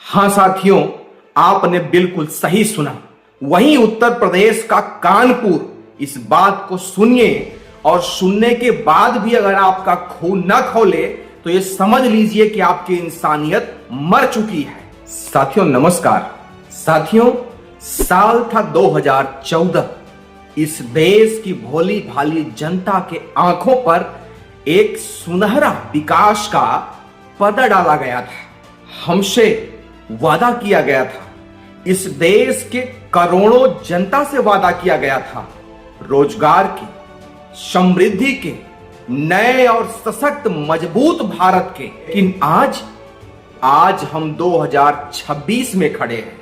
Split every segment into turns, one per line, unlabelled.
हाँ साथियों, आपने बिल्कुल सही सुना। वहीं उत्तर प्रदेश का कानपुर। इस बात को सुनिए और सुनने के बाद भी अगर आपका खून न खौले तो ये समझ लीजिए कि आपकी इंसानियत मर चुकी है। साथियों नमस्कार। साथियों, साल था 2014। इस देश की भोली भाली जनता के आंखों पर एक सुनहरा विकास का पर्दा डाला गया था। हमसे वादा किया गया था, इस देश के करोड़ों जनता से वादा किया गया था रोजगार की, समृद्धि के, नए और सशक्त मजबूत भारत के। लेकिन आज हम 2026 में खड़े हैं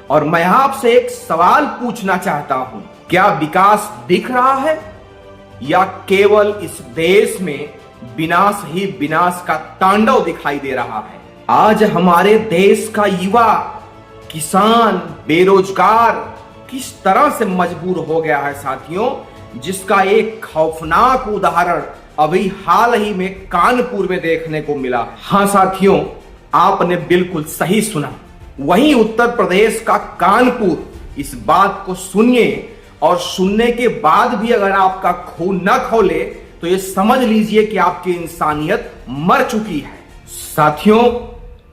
और मैं आपसे एक सवाल पूछना चाहता हूं, क्या विकास दिख रहा है या केवल इस देश में विनाश ही विनाश का तांडव दिखाई दे रहा है? आज हमारे देश का युवा, किसान, बेरोजगार किस तरह से मजबूर हो गया है साथियों, जिसका एक खौफनाक उदाहरण अभी हाल ही में कानपुर में देखने को मिला। हाँ साथियों, आपने बिल्कुल सही सुना। वहीं उत्तर प्रदेश का कानपुर। इस बात को सुनिए और सुनने के बाद भी अगर आपका खून न खौले तो ये समझ लीजिए कि आपकी इंसानियत मर चुकी है। साथियों,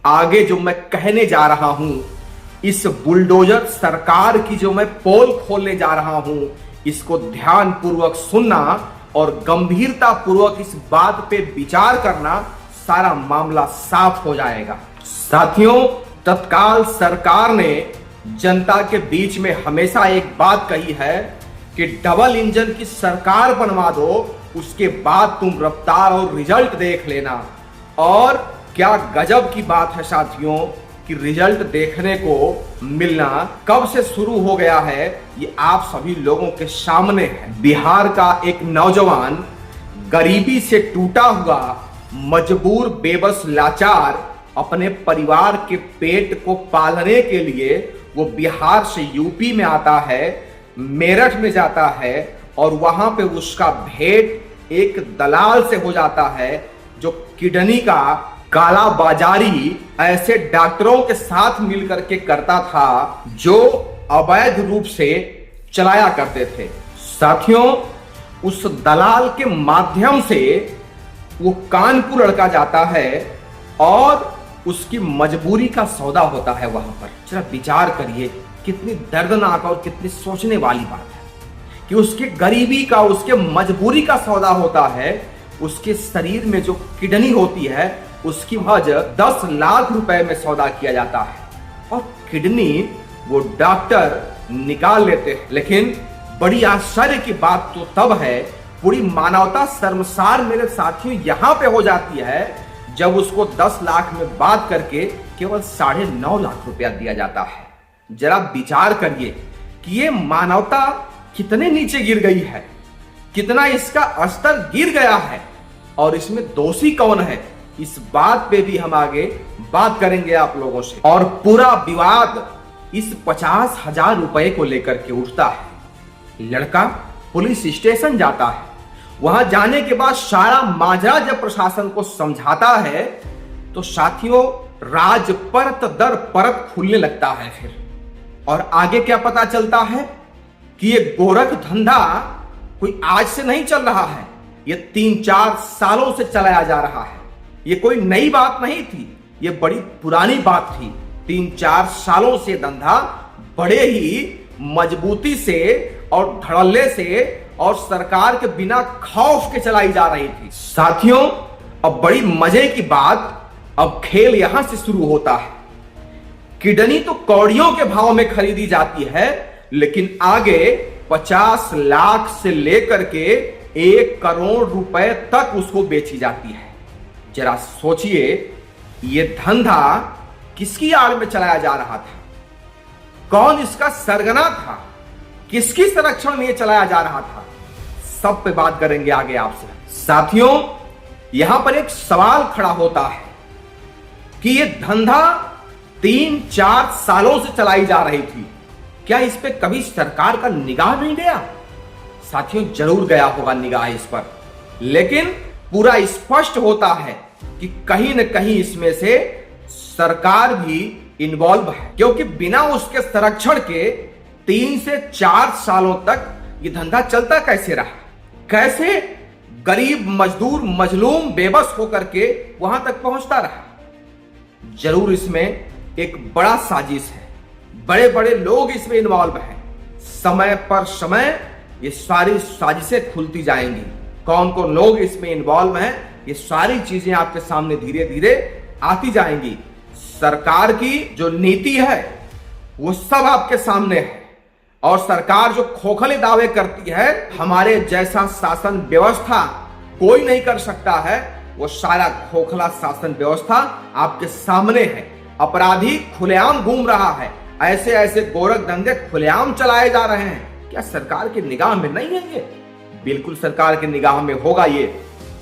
आगे जो मैं कहने जा रहा हूं, इस बुलडोजर सरकार की जो मैं पोल खोलने जा रहा हूं, इसको ध्यान पूर्वक सुनना और गंभीरता पूर्वक इस बात पे विचार करना, सारा मामला साफ हो जाएगा। साथियों, तत्काल सरकार ने जनता के बीच में हमेशा एक बात कही है कि डबल इंजन की सरकार बनवा दो, उसके बाद तुम रफ्तार और रिजल्ट देख लेना। और क्या गजब की बात है साथियों कि रिजल्ट देखने को मिलना कब से शुरू हो गया है, ये आप सभी लोगों के सामने है। बिहार का एक नौजवान, गरीबी से टूटा हुआ, मजबूर, बेबस, लाचार, अपने परिवार के पेट को पालने के लिए वो बिहार से यूपी में आता है, मेरठ में जाता है और वहां पे उसका भेंट एक दलाल से हो जाता है जो किडनी का काला बाजारी ऐसे डॉक्टरों के साथ मिलकर के करता था जो अवैध रूप से चलाया करते थे। साथियों, उस दलाल के माध्यम से वो कानपुर लड़का जाता है और उसकी मजबूरी का सौदा होता है वहां पर। जरा विचार करिए, कितनी दर्दनाक और कितनी सोचने वाली बात है कि उसके गरीबी का, उसके मजबूरी का सौदा होता है। उसके शरीर में जो किडनी होती है उसकी वजह 10 लाख रुपए में सौदा किया जाता है और किडनी वो डॉक्टर निकाल लेते हैं। लेकिन बड़ी आश्चर्य की बात तो तब है, पूरी मानवता शर्मसार मेरे साथियों यहां पे हो जाती है जब उसको 10 लाख में बात करके केवल 9.5 लाख रुपया दिया जाता है। जरा विचार करिए कि ये मानवता कितने नीचे गिर गई है, कितना इसका स्तर गिर गया है और इसमें दोषी कौन है, इस बात पे भी हम आगे बात करेंगे आप लोगों से। और पूरा विवाद इस 50,000 रुपए को लेकर के उठता है। लड़का पुलिस स्टेशन जाता है, वहां जाने के बाद सारा माजरा जब प्रशासन को समझाता है तो साथियों राज परत दर परत खुलने लगता है फिर। और आगे क्या पता चलता है कि ये गोरख धंधा कोई आज से नहीं चल रहा है, ये 3-4 सालों से चलाया जा रहा है। ये कोई नई बात नहीं थी, ये बड़ी पुरानी बात थी। 3-4 सालों से धंधा बड़े ही मजबूती से और धड़ल्ले से और सरकार के बिना खौफ के चलाई जा रही थी। साथियों, अब बड़ी मजे की बात, अब खेल यहां से शुरू होता है। किडनी तो कौड़ियों के भाव में खरीदी जाती है, लेकिन आगे 50 लाख से लेकर के 1 करोड़ रुपए तक उसको बेची जाती है। जरा सोचिए, ये धंधा किसकी आड़ में चलाया जा रहा था, कौन इसका सरगना था, किसकी संरक्षण में ये चलाया जा रहा था, सब पे बात करेंगे आगे आपसे। साथियों, यहां पर एक सवाल खड़ा होता है कि ये धंधा 3-4 सालों से चलाई जा रही थी, क्या इस पे कभी सरकार का निगाह नहीं गया? साथियों, जरूर गया होगा निगाह इस पर, लेकिन पूरा स्पष्ट होता है कि कहीं न कहीं इसमें से सरकार भी इन्वॉल्व है, क्योंकि बिना उसके संरक्षण के 3 से 4 सालों तक ये धंधा चलता कैसे रहा? कैसे गरीब मजदूर मजलूम बेबस होकर के वहां तक पहुंचता रहा? जरूर इसमें एक बड़ा साजिश है, बड़े बड़े लोग इसमें इन्वॉल्व हैं। समय पर समय ये सारी साजिशें खुलती जाएंगी। कौन कौन लोग इसमें इन्वॉल्व हैं, ये सारी चीजें आपके सामने धीरे धीरे आती जाएंगी। सरकार की जो नीति है वो सब आपके सामने है, और सरकार जो खोखले दावे करती है हमारे जैसा शासन व्यवस्था कोई नहीं कर सकता है, वो सारा खोखला शासन व्यवस्था आपके सामने है। अपराधी खुलेआम घूम रहा है, ऐसे ऐसे गोरख धंधे खुलेआम चलाए जा रहे हैं। क्या सरकार की निगाह में नहीं है ये? बिल्कुल सरकार की निगाह में होगा ये।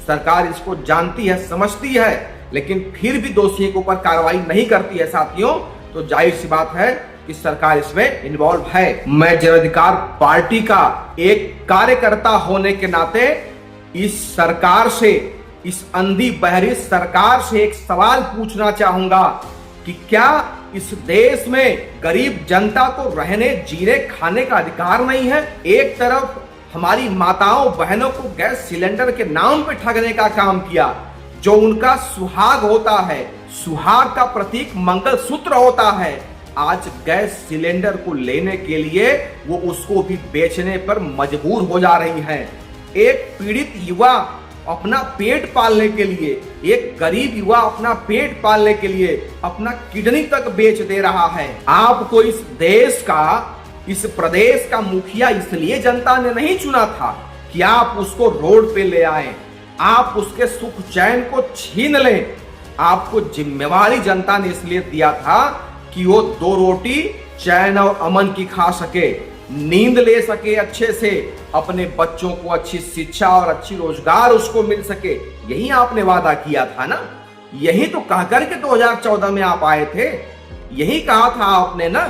सरकार इसको जानती है, समझती है, लेकिन फिर भी दोषियों के ऊपर कार्रवाई नहीं करती है साथियों, तो जाहिर सी बात है कि सरकार इसमें इन्वॉल्व है। मैं जन अधिकार पार्टी का एक कार्यकर्ता होने के नाते इस सरकार से, इस अंधी बहरी सरकार से एक सवाल पूछना चाहूंगा कि क्या इस देश में गरीब जनता को रहने जीने खाने का अधिकार नहीं है? एक तरफ हमारी माताओं बहनों को गैस सिलेंडर के नाम पे ठगने का काम किया, जो उनका सुहाग होता है, सुहाग का प्रतीक मंगलसूत्र होता है, आज गैस सिलेंडर को लेने के लिए वो उसको भी बेचने पर मजबूर हो जा रही हैं। एक पीड़ित युवा अपना पेट पालने के लिए, एक गरीब युवा अपना पेट पालने के लिए अपना किडनी तक बेच दे रहा है। आपको इस देश का, इस प्रदेश का मुखिया इसलिए जनता ने नहीं चुना था कि आप उसको रोड पे ले आए, आप उसके सुख चैन को छीन लें। आपको जिम्मेवारी जनता ने इसलिए दिया था कि वो 2 रोटी चैन और अमन की खा सके, नींद ले सके अच्छे से, अपने बच्चों को अच्छी शिक्षा और अच्छी रोजगार उसको मिल सके। यही आपने वादा किया था ना, यही तो कहकर के 2014 में आप आए थे। यही कहा था आपने ना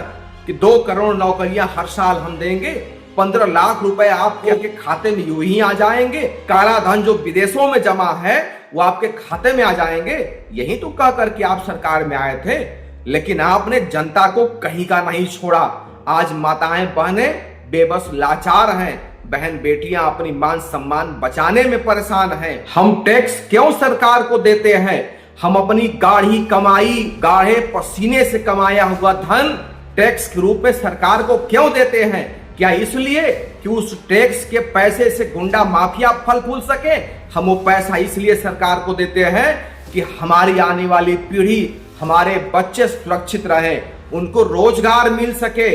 कि 2 करोड़ नौकरियां हर साल हम देंगे, 15 लाख रुपए आपके खाते में यूं ही आ जाएंगे, काला धन जो विदेशों में जमा है वो आपके खाते में आ जाएंगे। यही तो कह करके आप सरकार में आए थे, लेकिन आपने जनता को कहीं का नहीं छोड़ा। आज माताएं बहनें बेबस लाचार हैं, बहन बेटियां अपनी मान सम्मान बचाने में परेशान हैं। हम टैक्स क्यों सरकार को देते हैं? हम अपनी गाढ़ी कमाई, गाढ़े पसीने से कमाया हुआ धन टैक्स के रूप में सरकार को क्यों देते हैं? क्या इसलिए कि उस टैक्स के पैसे से गुंडा माफिया फल फूल सके? हम वो पैसा इसलिए सरकार को देते हैं कि हमारी आने वाली पीढ़ी, हमारे बच्चे सुरक्षित रहें, उनको रोजगार मिल सके,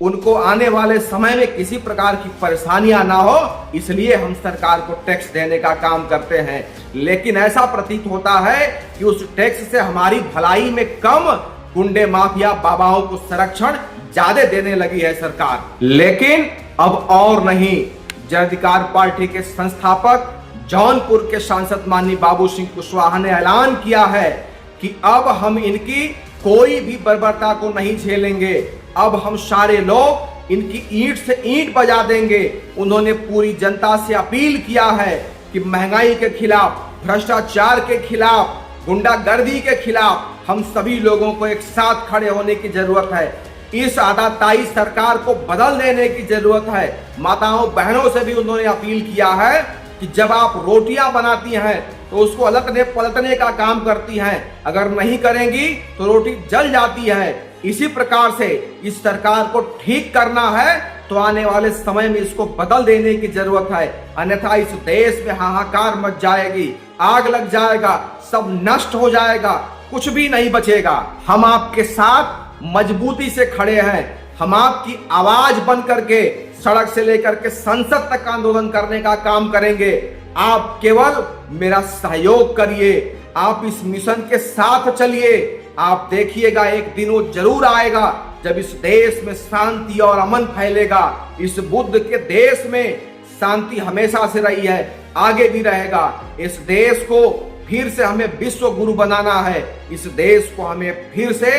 उनको आने वाले समय में किसी प्रकार की परेशानियां ना हो, इसलिए हम सरकार को टैक्स देने का काम करते हैं। लेकिन ऐसा प्रतीत होता है कि उस टैक्स से हमारी भलाई में कम, गुंडे माफिया बाबाओं को संरक्षण ज्यादा देने लगी है सरकार। लेकिन अब और नहीं, जन अधिकार पार्टी के संस्थापक जौनपुर के सांसद माननीय बाबू सिंह कुशवाहा ने ऐलान किया है कि अब हम इनकी कोई भी बर्बरता को नहीं झेलेंगे, अब हम सारे लोग इनकी ईंट से ईंट बजा देंगे। उन्होंने पूरी जनता से अपील किया है कि महंगाई के खिलाफ, भ्रष्टाचार के खिलाफ, गुंडागर्दी के खिलाफ हम सभी लोगों को एक साथ खड़े होने की जरूरत है। इस आदाताई सरकार को बदल देने की जरूरत है। माताओं बहनों से भी उन्होंने अपील किया है कि जब आप रोटियां बनाती हैं तो उसको अलटने पलटने का काम करती हैं, अगर नहीं करेंगी तो रोटी जल जाती है। इसी प्रकार से इस सरकार को ठीक करना है तो आने वाले समय में इसको बदल देने की जरूरत है, अन्यथा इस देश में हाहाकार मच जाएगी, आग लग जाएगा, सब नष्ट हो जाएगा, कुछ भी नहीं बचेगा। हम आपके साथ मजबूती से खड़े हैं, हम आपकी आवाज बन करके सड़क से लेकर के संसद तक आंदोलन करने का काम करेंगे। आप केवल मेरा सहयोग करिए, आप इस मिशन के साथ चलिए। आप देखिएगा एक दिन वो जरूर आएगा जब इस देश में शांति और अमन फैलेगा। इस बुद्ध के देश में शांति हमेशा से रही है, आगे भी रहेगा। इस देश को फिर से हमें विश्व गुरु बनाना है, इस देश को हमें फिर से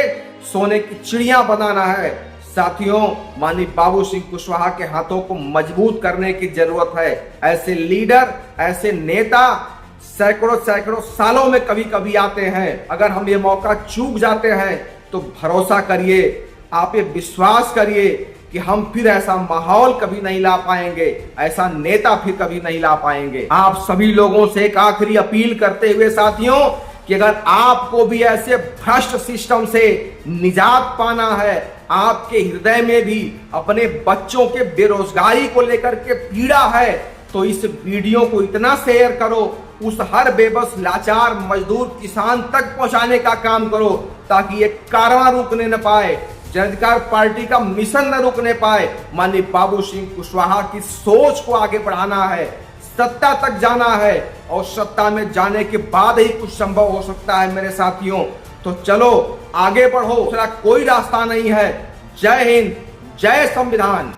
सोने की चिड़िया बनाना है। साथियों, माननीय बाबू सिंह कुशवाहा के हाथों को मजबूत करने की जरूरत है। ऐसे लीडर, ऐसे नेता सैकड़ों सैकड़ों सालों में कभी कभी आते हैं। अगर हम ये मौका चूक जाते हैं तो भरोसा करिए, आप ये विश्वास करिए कि हम फिर ऐसा माहौल कभी नहीं ला पाएंगे, ऐसा नेता फिर कभी नहीं ला पाएंगे। आप सभी लोगों से एक आखिरी अपील करते हुए साथियों, कि अगर आपको भी ऐसे भ्रष्ट सिस्टम से निजात पाना है, आपके हृदय में भी अपने बच्चों के बेरोजगारी को लेकर के पीड़ा है, तो इस वीडियो को इतना शेयर करो, उस हर बेबस लाचार मजदूर किसान तक पहुंचाने का काम करो, ताकि ये कारवां रुकने न पाए, जन अधिकार पार्टी का मिशन न रुकने पाए। माननीय बाबू सिंह कुशवाहा की सोच को आगे बढ़ाना है, सत्ता तक जाना है, और सत्ता में जाने के बाद ही कुछ संभव हो सकता है मेरे साथियों। तो चलो आगे बढ़ो, दूसरा कोई रास्ता नहीं है। जय हिंद, जय संविधान।